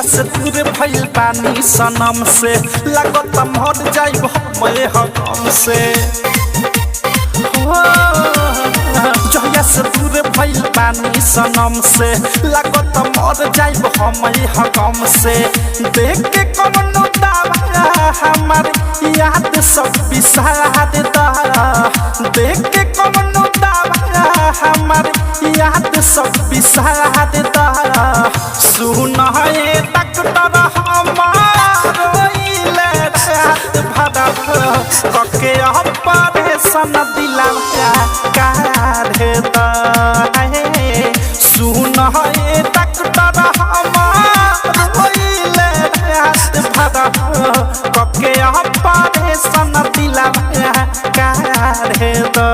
से दूर भइल पानी सनम से लागत मर जाइब मैं हम से जहिया से दूर भइल पानी सनम से लागत मर जाइब हम से देख के कौनो दावा हमार याद सब बिसार दा देख के कौनो दावा हमार याद सब बिसार दा सुन डॉक्टर हमार रोइले रात भर कके ऑपरेशन दिला काढ़े द सुन डॉक्टर हमार रोइले रात भर कके ऑपरेशन दिला काढ़े द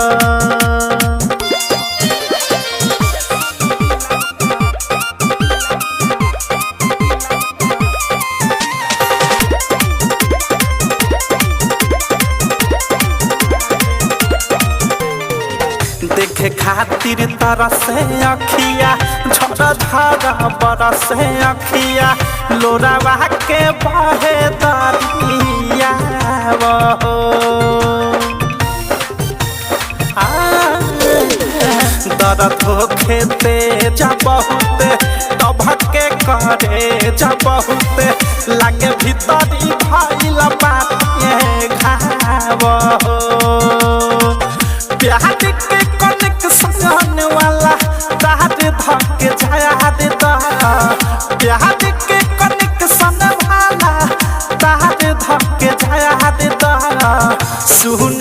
देखे खातिर तरसे अखिया झरझर बरसे अखिया लोरावा के बहे दरिया दर्द होखे तेज बहुत तभके करे जा बहुत लागे भीतरी भइल बाटे घाव प्यार के कनेक्शन वाला तार धके जाया दे प्यार के कनेक्शन वाला तार धके जाया दे सुन